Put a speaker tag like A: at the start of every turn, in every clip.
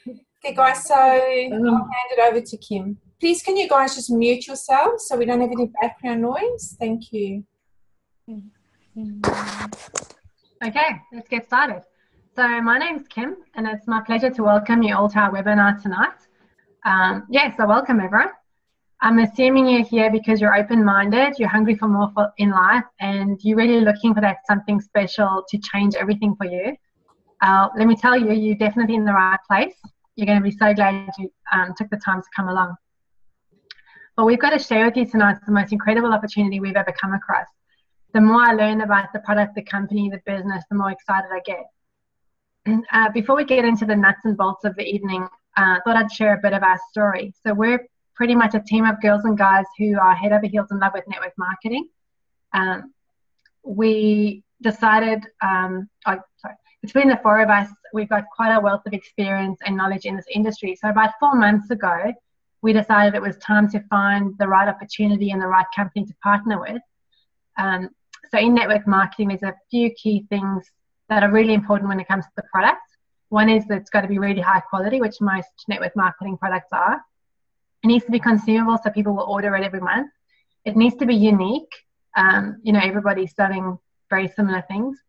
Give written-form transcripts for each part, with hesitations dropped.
A: Okay, guys, so I'll
B: Um,
A: hand it over to Kim. Please, can you guys just mute yourselves so we don't have any background noise? Thank you.
C: Okay, let's get started. So my name's Kim, and it's my pleasure to welcome you all to our webinar tonight. So welcome everyone. I'm assuming you're here because you're open-minded, you're hungry for more in life, and you're really looking for that something special to change everything for you. Let me tell you, you're definitely in the right place. You're going to be so glad you took the time to come along. What we've got to share with you tonight is the most incredible opportunity we've ever come across. The more I learn about the product, the company, the business, the more excited I get. Before we get into the nuts and bolts of the evening, I thought I'd share a bit of our story. So we're pretty much a team of girls and guys who are head over heels in love with network marketing. We decided, between the four of us, we've got quite a wealth of experience and knowledge in this industry. So about 4 months ago, we decided it was time to find the right opportunity and the right company to partner with. So in network marketing, there's a few key things that are really important when it comes to the product. One is that it's got to be really high quality, which most network marketing products are. It needs to be consumable, so people will order it every month. It needs to be unique. Everybody's selling very similar things.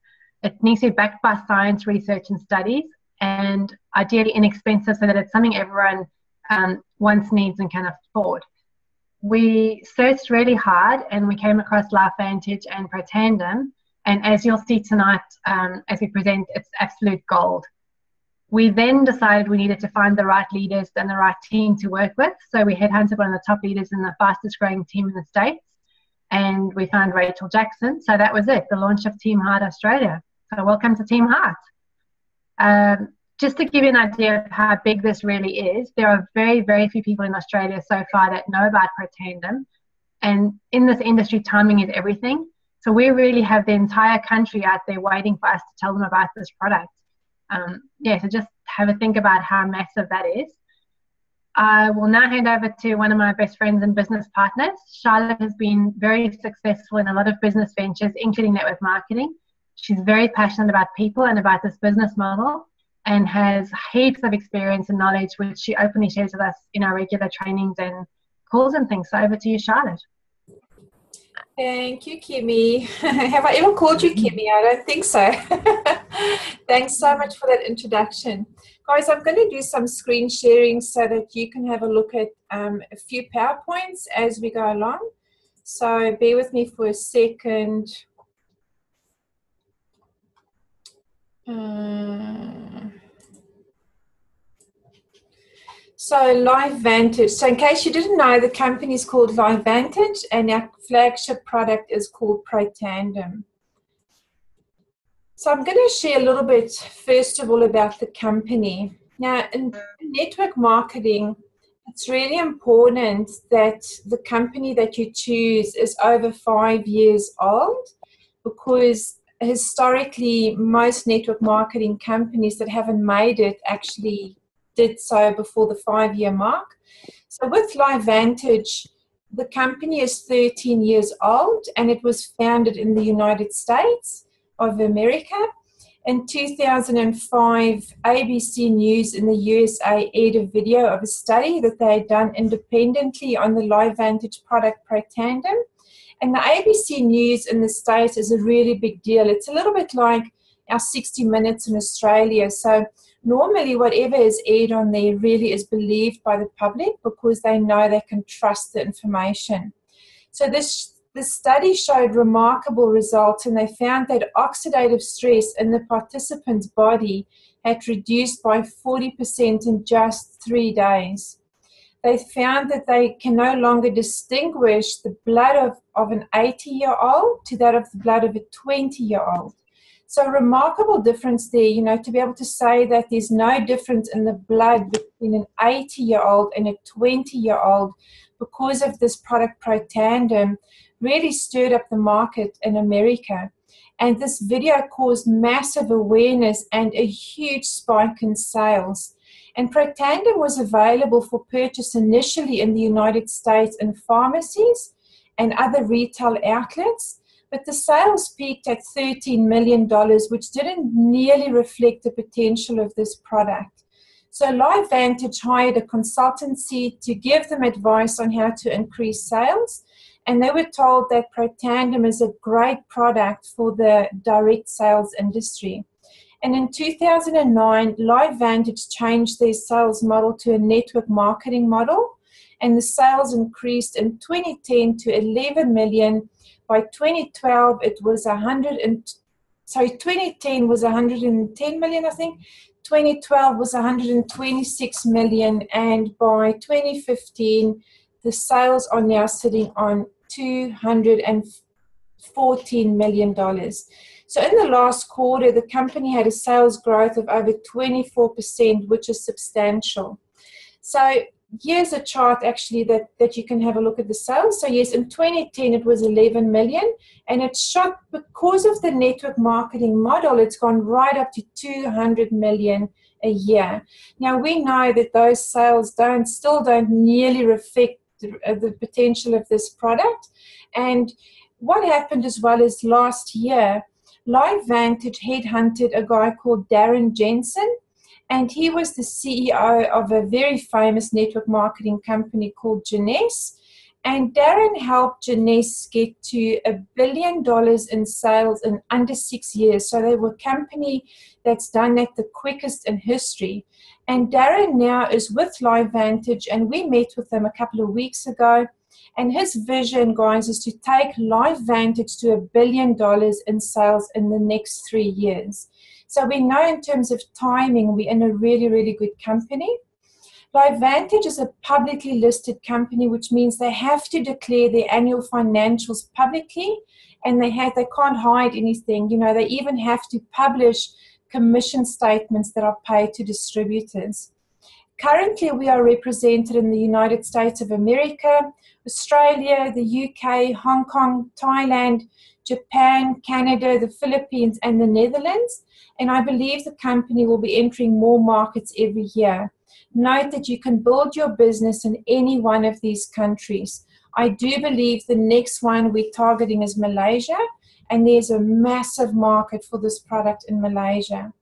C: It needs to be backed by science, research, and studies, and ideally inexpensive so that it's something everyone wants, needs, and can afford. We searched really hard and we came across LifeVantage and Protandem, and as you'll see tonight as we present, it's absolute gold. We then decided we needed to find the right leaders and the right team to work with, so we headhunted one of the top leaders in the fastest growing team in the States, and we found Rachel Jackson. So that was it, the launch of Team Heart Australia. So welcome to Team Heart. Just to give you an idea of how big this really is, there are very, very few people in Australia so far that know about Protandem. And in this industry, timing is everything. So we really have the entire country out there waiting for us to tell them about this product. So just have a think about how massive that is. I will now hand over to one of my best friends and business partners. Charlotte has been very successful in a lot of business ventures, including network marketing. She's very passionate about people and about this business model, and has heaps of experience and knowledge, which she openly shares with us in our regular trainings and calls and things. So over to you, Charlotte.
A: Thank you, Kimmy. Have I ever called you Kimmy? I don't think so. Thanks so much for that introduction. Guys, I'm going to do some screen sharing so that you can have a look at a few PowerPoints as we go along. So bear with me for a second. So LifeVantage. So in case you didn't know, the company is called LifeVantage and our flagship product is called Protandem. So I'm going to share a little bit, first of all, about the company. Now, in network marketing, it's really important that the company that you choose is over 5 years old, because historically, most network marketing companies that haven't made it actually did so before the 5-year mark. So with LifeVantage, the company is 13 years old and it was founded in the United States of America. In 2005, ABC News in the USA aired a video of a study that they had done independently on the LifeVantage product Protandem. And the ABC News in the States is a really big deal. It's a little bit like our 60 Minutes in Australia. So normally whatever is aired on there really is believed by the public because they know they can trust the information. So this study showed remarkable results, and they found that oxidative stress in the participant's body had reduced by 40% in just 3 days. They found that they can no longer distinguish the blood of an 80-year-old to that of the blood of a 20-year-old. So a remarkable difference there, you know, to be able to say that there's no difference in the blood between an 80-year-old and a 20-year-old because of this product Protandem really stirred up the market in America. And this video caused massive awareness and a huge spike in sales. And Protandem was available for purchase initially in the United States in pharmacies and other retail outlets, but the sales peaked at $13 million, which didn't nearly reflect the potential of this product. So LifeVantage hired a consultancy to give them advice on how to increase sales. And they were told that Protandim is a great product for the direct sales industry. And in 2009, LifeVantage changed their sales model to a network marketing model, and the sales increased in 2010 to 11 million. By 2012, it was 2010 was 110 million, I think. 2012 was 126 million, and by 2015, the sales are now sitting on $214 million. So in the last quarter, the company had a sales growth of over 24%, which is substantial. So here's a chart actually that you can have a look at the sales. So yes, in 2010 it was 11 million, and it shot because of the network marketing model. It's gone right up to 200 million a year. Now we know that those sales still don't nearly reflect the potential of this product. And what happened as well is last year, LifeVantage headhunted a guy called Darren Jensen, and he was the CEO of a very famous network marketing company called Jeunesse. And Darren helped Jeunesse get to $1 billion in sales in under 6 years. So they were a company that's done that the quickest in history. And Darren now is with LifeVantage, and we met with him a couple of weeks ago. And his vision, guys, is to take LifeVantage to $1 billion in sales in the next 3 years. So we know in terms of timing, we're in a really, really good company. LifeVantage is a publicly listed company, which means they have to declare their annual financials publicly, and they can't hide anything. You know, they even have to publish commission statements that are paid to distributors. Currently, we are represented in the United States of America, Australia, the UK, Hong Kong, Thailand, Japan, Canada, the Philippines, and the Netherlands. And I believe the company will be entering more markets every year. Note that you can build your business in any one of these countries. I do believe the next one we're targeting is Malaysia, and there's a massive market for this product in Malaysia.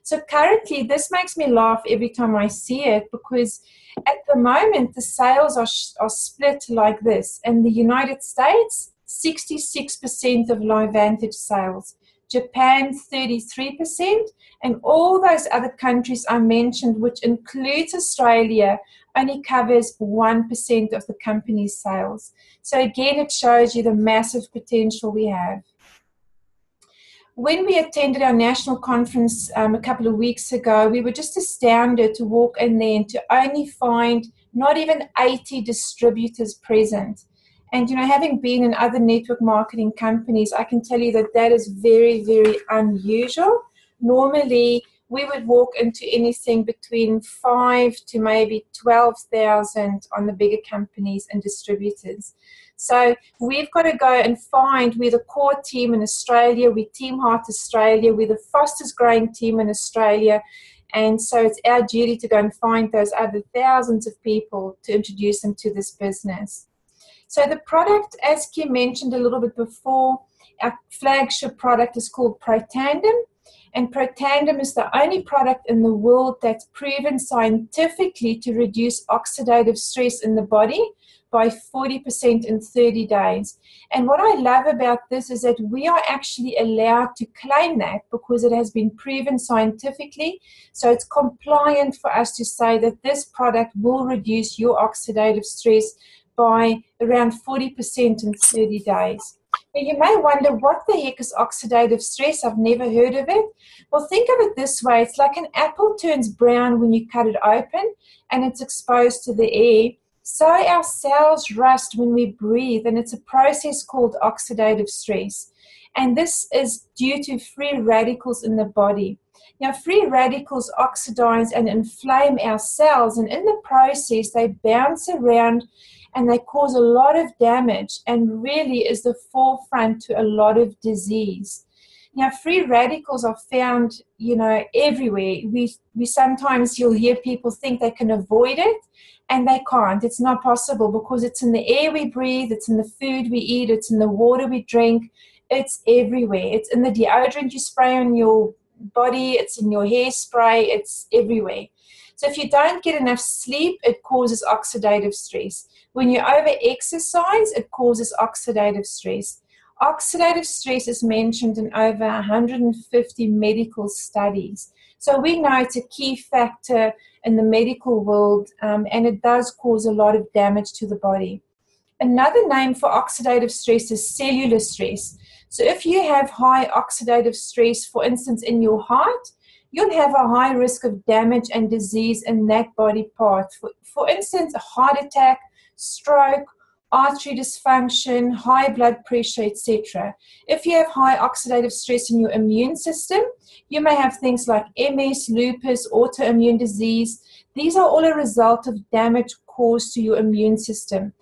A: So currently, this makes me laugh every time I see it, because at the moment, the sales are split like this. In the United States, 66% of LifeVantage sales. Japan, 33%, and all those other countries I mentioned, which includes Australia, only covers 1% of the company's sales. So again, it shows you the massive potential we have. When we attended our national conference a couple of weeks ago, we were just astounded to walk in there and to only find not even 80 distributors present. And, you know, having been in other network marketing companies, I can tell you that that is very, very unusual. Normally, we would walk into anything between 5 to maybe 12,000 on the bigger companies and distributors. So we've got to go and find, we're the core team in Australia, we're Team Heart Australia, we're the fastest growing team in Australia. And so it's our duty to go and find those other thousands of people to introduce them to this business. So the product, as Kim mentioned a little bit before, our flagship product is called Protandim. And Protandim is the only product in the world that's proven scientifically to reduce oxidative stress in the body by 40% in 30 days. And what I love about this is that we are actually allowed to claim that because it has been proven scientifically. So it's compliant for us to say that this product will reduce your oxidative stress by around 40% in 30 days. Now you may wonder, what the heck is oxidative stress? I've never heard of it. Well, think of it this way. It's like an apple turns brown when you cut it open and it's exposed to the air. So our cells rust when we breathe, and it's a process called oxidative stress. And this is due to free radicals in the body. Now, free radicals oxidize and inflame our cells, and in the process, they bounce around and they cause a lot of damage and really is the forefront to a lot of disease. Now, free radicals are found, you know, everywhere. We sometimes, you'll hear people think they can avoid it, and they can't. It's not possible because it's in the air we breathe, it's in the food we eat, it's in the water we drink, it's everywhere. It's in the deodorant you spray on your body, it's in your hairspray, it's everywhere. So if you don't get enough sleep, it causes oxidative stress. When you over-exercise, it causes oxidative stress. Oxidative stress is mentioned in over 150 medical studies. So we know it's a key factor in the medical world, and it does cause a lot of damage to the body. Another name for oxidative stress is cellular stress. So if you have high oxidative stress, for instance, in your heart, you'll have a high risk of damage and disease in that body part. For instance, a heart attack, stroke, artery dysfunction, high blood pressure, etc. If you have high oxidative stress in your immune system, you may have things like MS, lupus, autoimmune disease. These are all a result of damage caused to your immune system.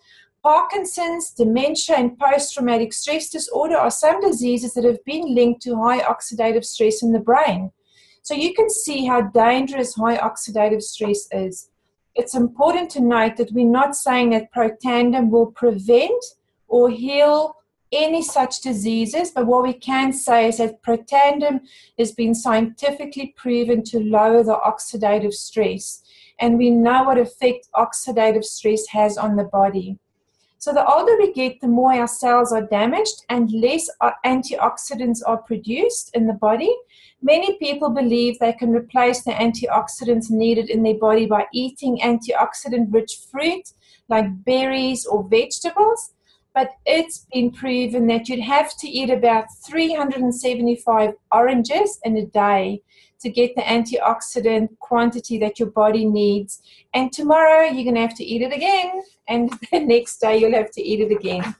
A: Parkinson's, dementia, and post-traumatic stress disorder are some diseases that have been linked to high oxidative stress in the brain. So you can see how dangerous high oxidative stress is. It's important to note that we're not saying that Protandim will prevent or heal any such diseases, but what we can say is that Protandim has been scientifically proven to lower the oxidative stress, and we know what effect oxidative stress has on the body. So the older we get, the more our cells are damaged and less antioxidants are produced in the body. Many people believe they can replace the antioxidants needed in their body by eating antioxidant-rich fruit like berries or vegetables, but it's been proven that you'd have to eat about 375 oranges in a day to get the antioxidant quantity that your body needs. And tomorrow you're going to have to eat it again, and the next day you'll have to eat it again.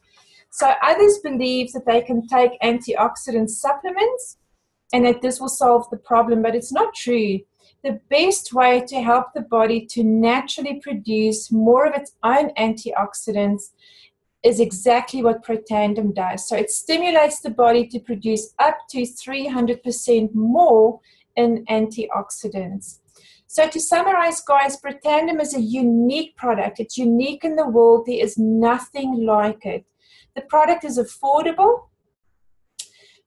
A: So others believe that they can take antioxidant supplements and that this will solve the problem, but it's not true. The best way to help the body to naturally produce more of its own antioxidants is exactly what Protandim does. So it stimulates the body to produce up to 300% more in antioxidants. So to summarize, guys, Protandim is a unique product. It's unique in the world. There is nothing like it. The product is affordable.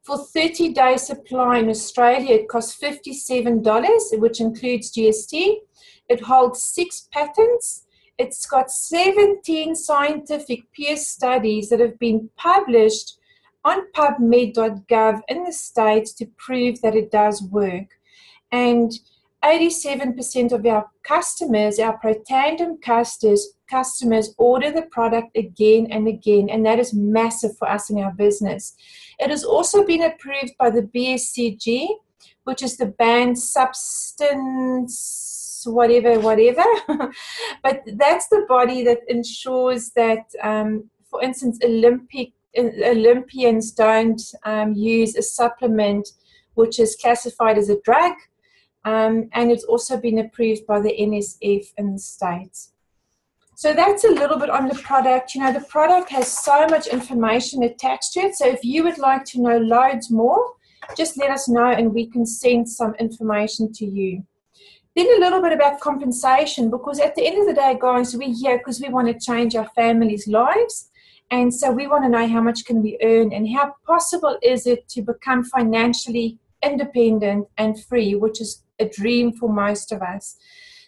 A: For 30-day supply in Australia, it costs $57, which includes GST. It holds 6 patents. It's got 17 scientific peer studies that have been published on PubMed.gov in the States to prove that it does work. And 87% of our customers, our Protandim customers, order the product again and again, and that is massive for us in our business. It has also been approved by the BSCG, which is the banned substance, whatever. But that's the body that ensures that, for instance, Olympians don't use a supplement which is classified as a drug. And it's also been approved by the NSF in the States. So that's a little bit on the product. You know, the product has so much information attached to it. So if you would like to know loads more, just let us know and we can send some information to you. Then a little bit about compensation, because at the end of the day, guys, we're here because we want to change our families' lives. And so we want to know how much can we earn and how possible is it to become financially independent and free, which is a dream for most of us.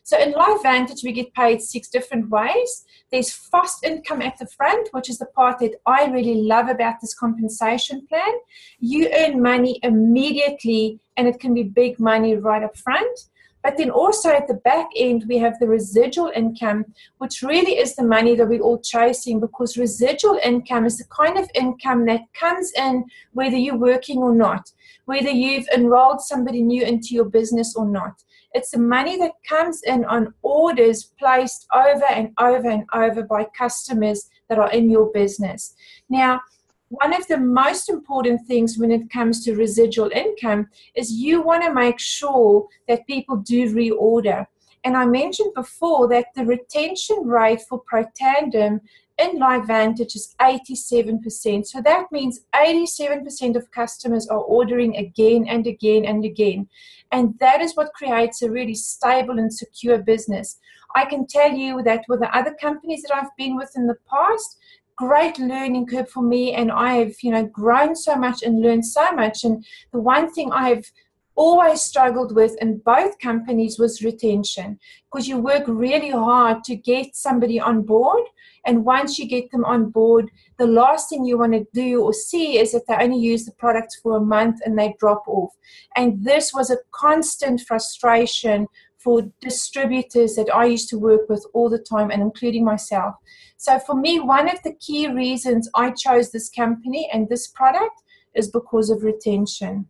A: So in LifeVantage, we get paid 6 different ways. There's fast income at the front, which is the part that I really love about this compensation plan. You earn money immediately, and it can be big money right up front. But then also at the back end, we have the residual income, which really is the money that we're all chasing, because residual income is the kind of income that comes in whether you're working or not, whether you've enrolled somebody new into your business or not. It's the money that comes in on orders placed over and over and over by customers that are in your business. Now, one of the most important things when it comes to residual income is you want to make sure that people do reorder. And I mentioned before that the retention rate for Protandim in LifeVantage is 87%. So that means 87% of customers are ordering again and again and again. And that is what creates a really stable and secure business. I can tell you that with the other companies that I've been with in the past, great learning curve for me, and I have, grown so much and learned so much. And the one thing I have always struggled with in both companies was retention, because you work really hard to get somebody on board, and once you get them on board, the last thing you want to do or see is that they only use the product for a month and they drop off. And this was a constant frustration for distributors that I used to work with all the time, and including myself. So for me, one of the key reasons I chose this company and this product is because of retention.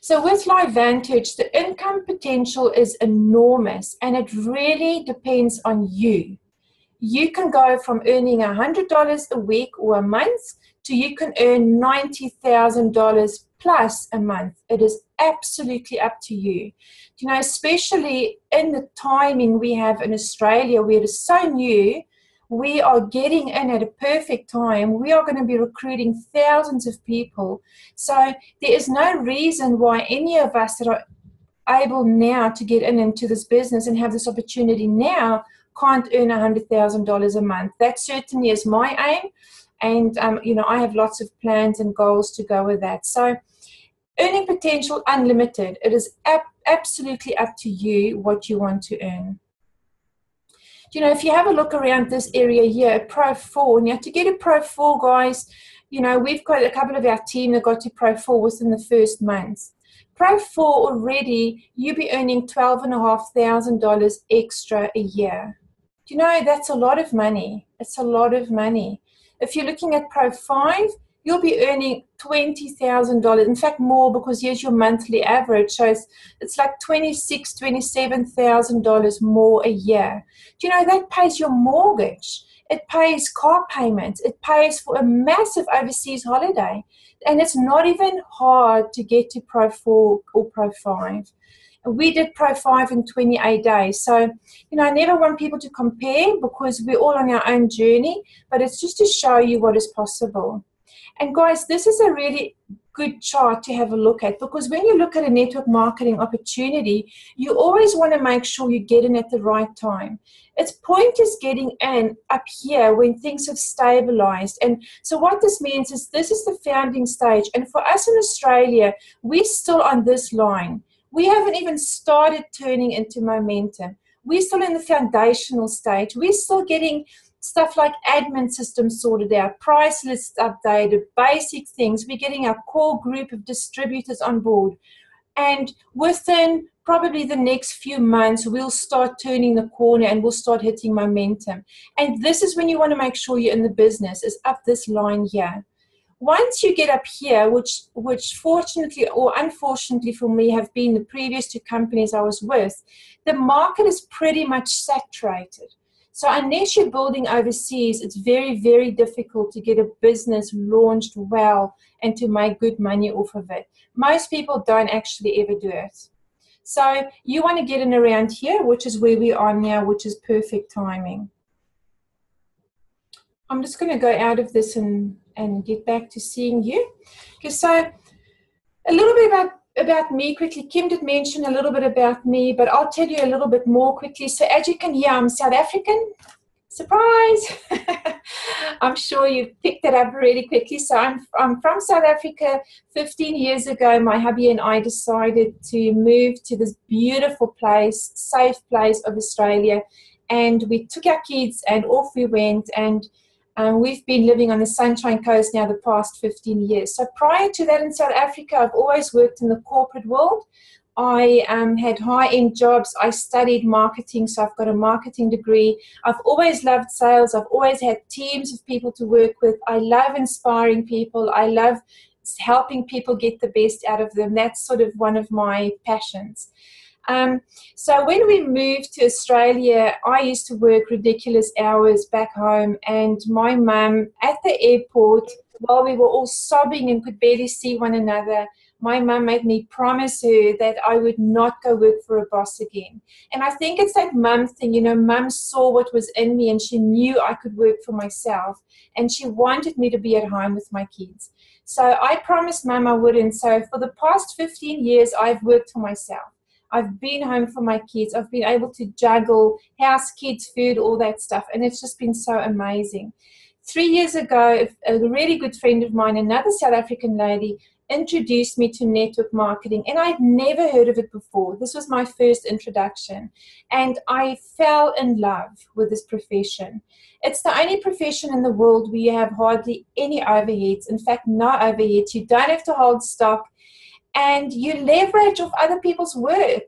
A: So with LiveVantage, the income potential is enormous, and it really depends on you. You can go from earning $100 a week or a month to you can earn $90,000 plus a month. It is absolutely up to you. You know, especially in the timing we have in Australia, where it is so new, we are getting in at a perfect time. We are going to be recruiting thousands of people. So there is no reason why any of us that are able now to get into this business and have this opportunity now can't earn $100,000 a month. That certainly is my aim. And, you know, I have lots of plans and goals to go with that. So earning potential unlimited. It is absolutely up to you what you want to earn. You know, if you have a look around this area here, Pro 4, now to get a Pro 4, guys, you know, we've got a couple of our team that got to Pro 4 within the first month. Pro 4 already, you'll be earning $12,500 extra a year. Do you know, that's a lot of money. It's a lot of money. If you're looking at Pro 5, you'll be earning $20,000. In fact, more, because here's your monthly average. So it's like $26,000, $27,000 more a year. Do you know, that pays your mortgage. It pays car payments. It pays for a massive overseas holiday. And it's not even hard to get to Pro 4 or Pro 5. We did Pro 5 in 28 days. So, you know, I never want people to compare, because we're all on our own journey, but it's just to show you what is possible. And guys, this is a really good chart to have a look at, because when you look at a network marketing opportunity, you always want to make sure you get in at the right time. Its point is getting in up here when things have stabilized. And so what this means is this is the founding stage. And for us in Australia, we're still on this line. We haven't even started turning into momentum. We're still in the foundational stage. We're still getting stuff like admin systems sorted out, price lists updated, basic things. We're getting our core group of distributors on board. And within probably the next few months, we'll start turning the corner and we'll start hitting momentum. And this is when you want to make sure you're in the business, is up this line here. Once you get up here, which fortunately or unfortunately for me have been the previous two companies I was with, the market is pretty much saturated. So unless you're building overseas, it's very, very difficult to get a business launched well and to make good money off of it. Most people don't actually ever do it. So you want to get in around here, which is where we are now, which is perfect timing. I'm just going to go out of this and get back to seeing you. Okay, so a little bit about me quickly. Kim did mention a little bit about me, but I'll tell you a little bit more quickly. So as you can hear, I'm South African. Surprise! I'm sure you picked that up really quickly. So I'm from South Africa. 15 years ago, my hubby and I decided to move to this beautiful place, safe place of Australia. And we took our kids and off we went. And we've been living on the Sunshine Coast now the past 15 years. So prior to that in South Africa, I've always worked in the corporate world. I had high-end jobs. I studied marketing, so I've got a marketing degree. I've always loved sales. I've always had teams of people to work with. I love inspiring people. I love helping people get the best out of them. That's sort of one of my passions. So when we moved to Australia, I used to work ridiculous hours back home, and my mum at the airport, while we were all sobbing and could barely see one another, my mum made me promise her that I would not go work for a boss again. And I think it's that mum thing, you know, mum saw what was in me and she knew I could work for myself, and she wanted me to be at home with my kids. So I promised mum I wouldn't. So for the past 15 years, I've worked for myself. I've been home for my kids. I've been able to juggle house, kids, food, all that stuff. And it's just been so amazing. 3 years ago, a really good friend of mine, another South African lady, introduced me to network marketing, and I'd never heard of it before. This was my first introduction, and I fell in love with this profession. It's the only profession in the world where you have hardly any overheads. In fact, no overheads. You don't have to hold stock, and you leverage off other people's work.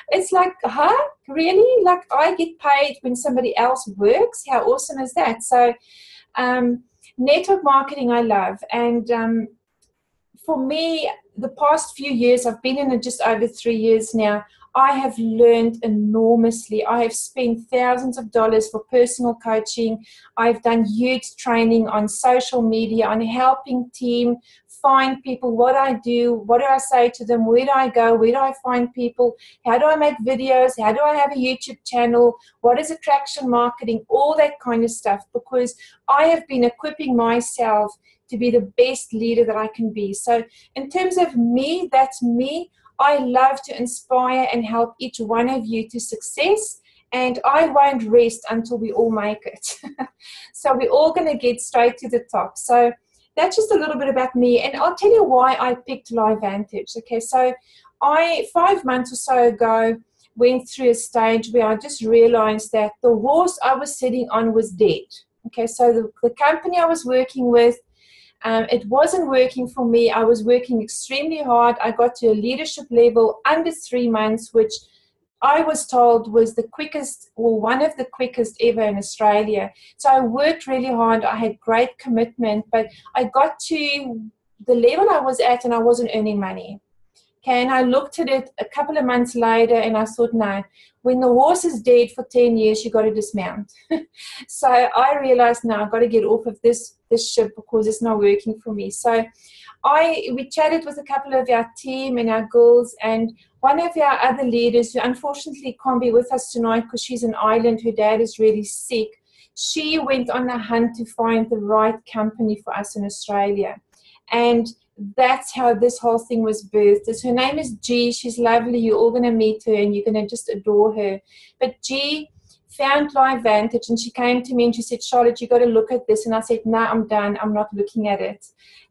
A: It's like, huh? Really? Like, I get paid when somebody else works? How awesome is that? So, network marketing I love. And for me, the past few years, I've been in it just over 3 years now, I have learned enormously. I have spent thousands of dollars for personal coaching. I've done huge training on social media, on helping team find people, what I do, what do I say to them, where do I go, where do I find people, how do I make videos, how do I have a YouTube channel, what is attraction marketing, all that kind of stuff, because I have been equipping myself to be the best leader that I can be. So in terms of me, that's me. I love to inspire and help each one of you to success, and I won't rest until we all make it. So we're all going to get straight to the top. So that's just a little bit about me, and I'll tell you why I picked LiveVantage. Okay, so I 5 months or so ago went through a stage where I just realized that the horse I was sitting on was dead. Okay, so the company I was working with, it wasn't working for me. I was working extremely hard. I got to a leadership level under 3 months, which I was told was the quickest, or one of the quickest ever in Australia. So I worked really hard. I had great commitment, but I got to the level I was at and I wasn't earning money. Okay, and I looked at it a couple of months later and I thought, no, when the horse is dead for 10 years, you got to dismount. So I realized, no, I've got to get off of this ship because it's not working for me. So we chatted with a couple of our team and our girls, and one of our other leaders, who unfortunately can't be with us tonight because she's in Ireland, her dad is really sick, she went on a hunt to find the right company for us in Australia. And that's how this whole thing was birthed. Her name is G. She's lovely. You're all going to meet her and you're going to just adore her. But G found LiveVantage and she came to me and she said, Charlotte, you got to look at this. And I said, no, I'm done. I'm not looking at it.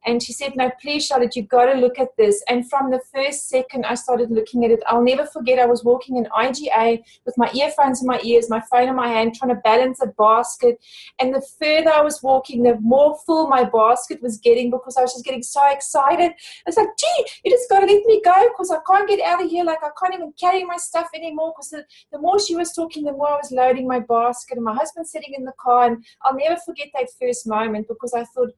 A: And she said, no, please, Charlotte, you got to look at this. And from the first second I started looking at it, I'll never forget, I was walking in IGA with my earphones in my ears, my phone in my hand, trying to balance a basket. And the further I was walking, the more full my basket was getting because I was just getting so excited. It's like, gee, you just got to let me go because I can't get out of here. Like, I can't even carry my stuff anymore, because the more she was talking, the more I was loading my basket, and my husband sitting in the car. And I'll never forget that first moment, because I thought,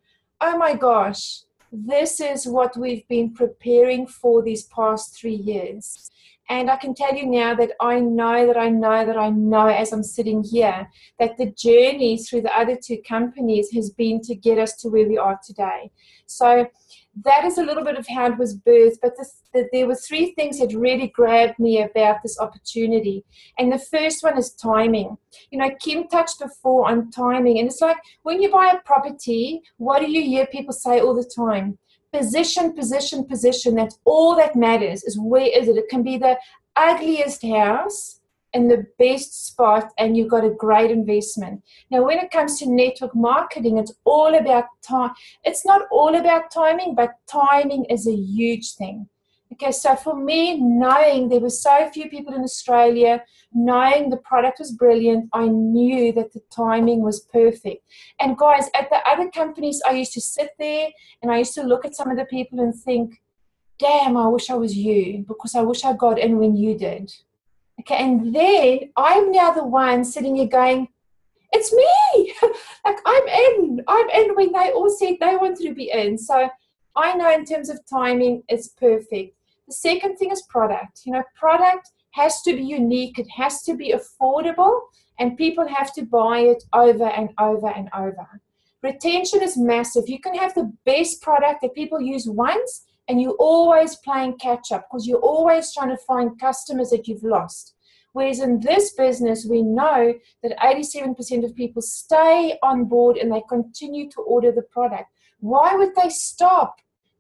A: oh my gosh, this is what we've been preparing for these past 3 years. And I can tell you now that I know as I'm sitting here that the journey through the other two companies has been to get us to where we are today. So that is a little bit of how it was birthed, but there were 3 things that really grabbed me about this opportunity. And the first one is timing. You know, Kim touched before on timing, and it's like when you buy a property, what do you hear people say all the time? Position, position, position. That's all that matters, is where is it? It can be the ugliest house in the best spot and you've got a great investment. Now, when it comes to network marketing, it's all about time. It's not all about timing, but timing is a huge thing. Okay, so for me, knowing there were so few people in Australia, knowing the product was brilliant, I knew that the timing was perfect. And guys, at the other companies, I used to sit there and I used to look at some of the people and think, damn, I wish I was you, because I wish I got in when you did. Okay, and then I'm now the one sitting here going, it's me. Like, I'm in when they all said they wanted to be in. So I know in terms of timing, it's perfect. The second thing is product. You know, product has to be unique. It has to be affordable, and people have to buy it over and over and over. Retention is massive. You can have the best product that people use once, and you're always playing catch up because you're always trying to find customers that you've lost. Whereas in this business, we know that 87% of people stay on board and they continue to order the product. Why would they stop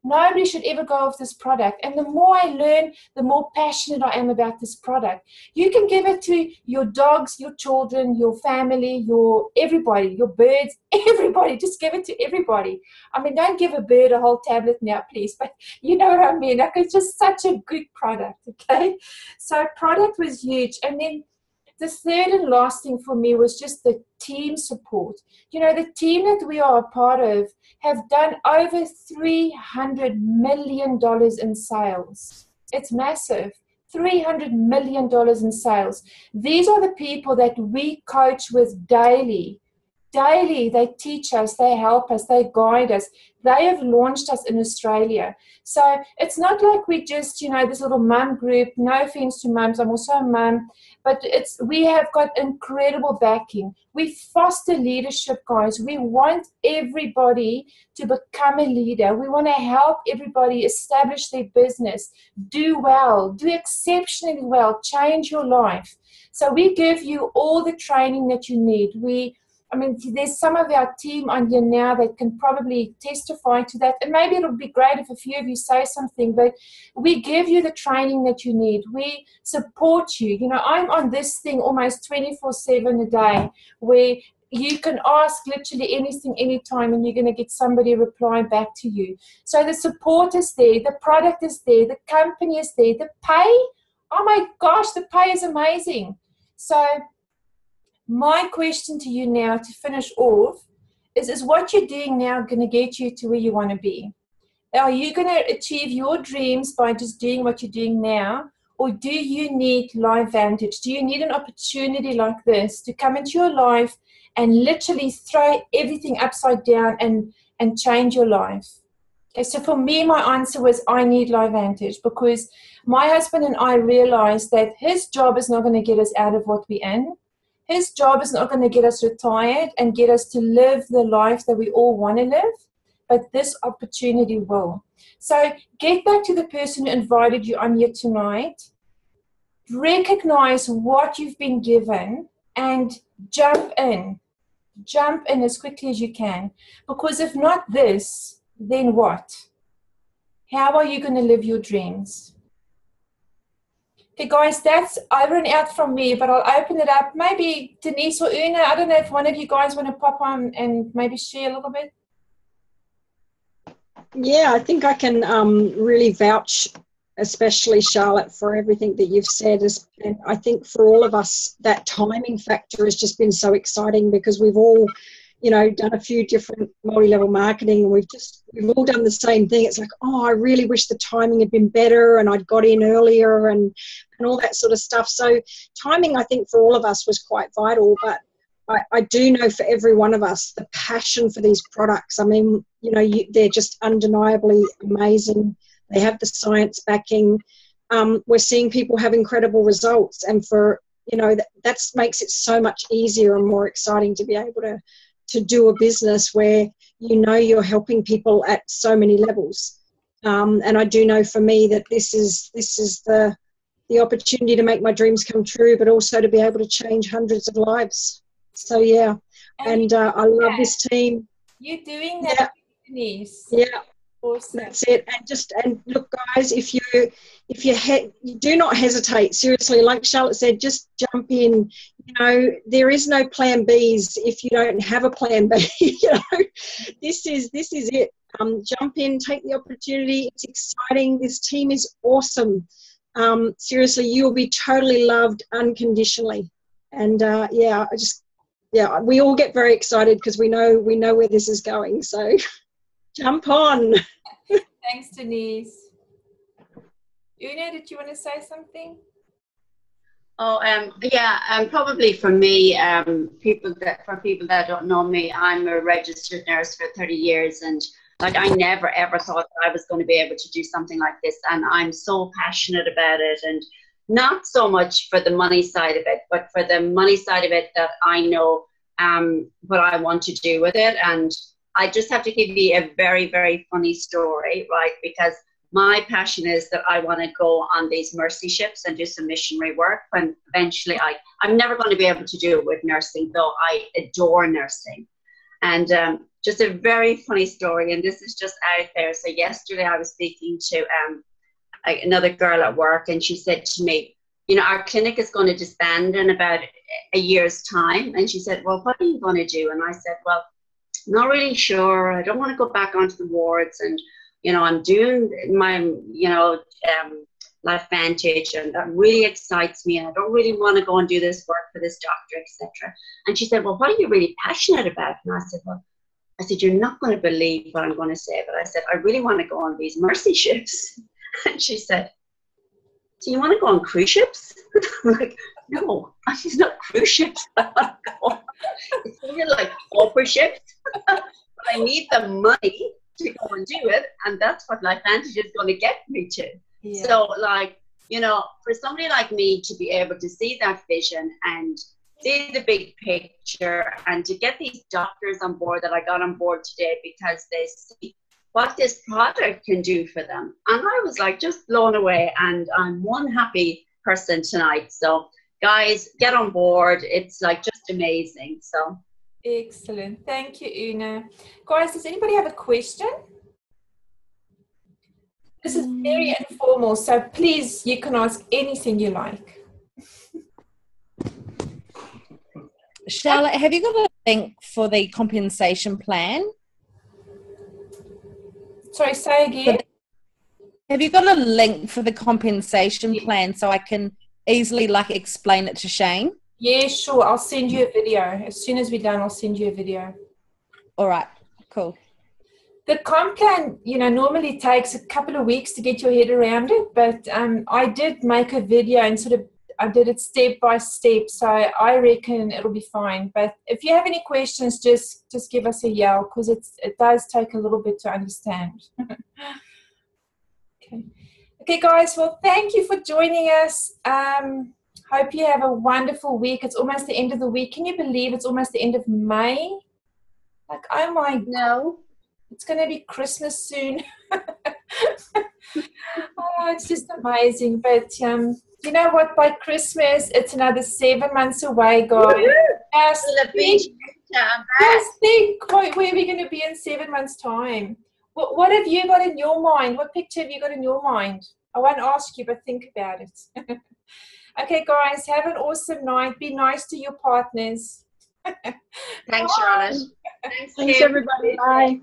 A: Nobody should ever go off this product. And the more I learn, the more passionate I am about this product. You can give it to your dogs, your children, your family, your everybody, your birds, everybody. Just give it to everybody. I mean, don't give a bird a whole tablet now, please. But you know what I mean? Like, it's just such a good product, okay? So product was huge. And then the third and last thing for me was just the team support. You know, the team that we are a part of have done over $300 million in sales. It's massive. $300 million in sales. These are the people that we coach with daily. Daily, they teach us, they help us, they guide us. They have launched us in Australia. So it's not like we just, you know, this little mum group. No offense to mums, I'm also a mum. But we have got incredible backing. We foster leadership, guys. We want everybody to become a leader. We want to help everybody establish their business, do well, do exceptionally well, change your life. So we give you all the training that you need. I mean, there's some of our team on here now that can probably testify to that. And maybe it'll be great if a few of you say something, but we give you the training that you need. We support you. You know, I'm on this thing almost 24/7 a day, where you can ask literally anything, anytime, and you're going to get somebody reply back to you. So the support is there. The product is there. The company is there. The pay, oh my gosh, the pay is amazing. So my question to you now to finish off is what you're doing now going to get you to where you want to be? Are you going to achieve your dreams by just doing what you're doing now? Or do you need LiveVantage? Do you need an opportunity like this to come into your life and literally throw everything upside down and change your life? Okay, so for me, my answer was I need LiveVantage, because my husband and I realized that his job is not going to get us out of what we're in. His job is not going to get us retired and get us to live the life that we all want to live, but this opportunity will. So get back to the person who invited you on here tonight. Recognize what you've been given and jump in. Jump in as quickly as you can. Because if not this, then what? How are you going to live your dreams? Okay, guys, that's over and out from me, but I'll open it up. Maybe Denise or Una, I don't know if one of you guys want to pop on and maybe share a little bit.
B: Yeah, I think I can really vouch, especially Charlotte, for everything that you've said. And I think for all of us, that timing factor has just been so exciting, because we've all, you know, done a few different multi-level marketing, and we've all done the same thing. It's like, oh, I really wish the timing had been better and I'd got in earlier and all that sort of stuff. So timing, I think, for all of us was quite vital. But I do know for every one of us, the passion for these products, I mean, you know, they're just undeniably amazing. They have the science backing. We're seeing people have incredible results. And for, you know, that makes it so much easier and more exciting to be able to do a business where you know you're helping people at so many levels. And I do know for me that this is the opportunity to make my dreams come true, but also to be able to change hundreds of lives. So yeah, and I love this team.
A: You're doing that, Denise.
B: Yeah.
A: Awesome.
B: That's it. And look, guys, if you do not hesitate. Seriously, like Charlotte said, just jump in. You know, there is no plan Bs if you don't have a plan B. You know, this is it. Jump in, take the opportunity. It's exciting. This team is awesome. Seriously, you will be totally loved unconditionally. And we all get very excited because we know where this is going. So jump on.
A: Thanks, Denise. Una, did you want to say something?
D: Oh, probably for me, people that don't know me, I'm a registered nurse for 30 years, and like I never ever thought that I was going to be able to do something like this, and I'm so passionate about it, and not so much for the money side of it, but for the money side of it, that I know what I want to do with it. And I just have to give you a very, very funny story, right? Because my passion is that I want to go on these mercy ships and do some missionary work when eventually I'm never going to be able to do it with nursing, though I adore nursing. And just a very funny story, and this is just out there. So yesterday I was speaking to another girl at work, and she said to me, you know, our clinic is going to disband in about a year's time. And she said, well, what are you going to do? And I said, well, I'm not really sure. I don't want to go back onto the wards, and, you know, I'm doing my, you know, LifeVantage, and that really excites me, and I don't really want to go and do this work for this doctor, etc. And she said, well, what are you really passionate about? And I said, well, you're not going to believe what I'm going to say, but I said, I really want to go on these Mercy ships. And she said, so you want to go on cruise ships? I'm like, no, it's not cruise ships. I want to go on. It's really like corporate ships. But I need the money to go and do it, and that's what LifeVantage is going to get me to. Yeah. So, like, you know, for somebody like me to be able to see that vision and see the big picture, and to get these doctors on board that I got on board today because they see what this product can do for them. And I was like just blown away, and I'm one happy person tonight. So guys, get on board. It's like just amazing. So
A: excellent. Thank you, Una. Guys, does anybody have a question? This is very informal, so please, you can ask anything you like.
E: Charlotte, have you got a link for the compensation plan?
A: Sorry, say again.
E: Have you got a link for the compensation plan so I can easily like explain it to Shane?
A: Yeah, sure. I'll send you a video. As soon as we're done, I'll send you a video.
E: All right, cool.
A: The comp plan, you know, normally takes a couple of weeks to get your head around it, but I did make a video and sort of I did it step by step, so I reckon it'll be fine. But if you have any questions, just give us a yell, because it does take a little bit to understand. Okay, guys. Well, thank you for joining us. Hope you have a wonderful week. It's almost the end of the week. Can you believe it's almost the end of May? Like, oh my God. It's going to be Christmas soon. Oh, it's just amazing. But you know what? By Christmas, it's another 7 months away, guys. Just think where we're going to be in 7 months' time. What have you got in your mind? What picture have you got in your mind? I won't ask you, but think about it. Okay, guys, have an awesome night. Be nice to your partners.
D: Thanks, Charlotte.
B: Thanks, everybody. Bye.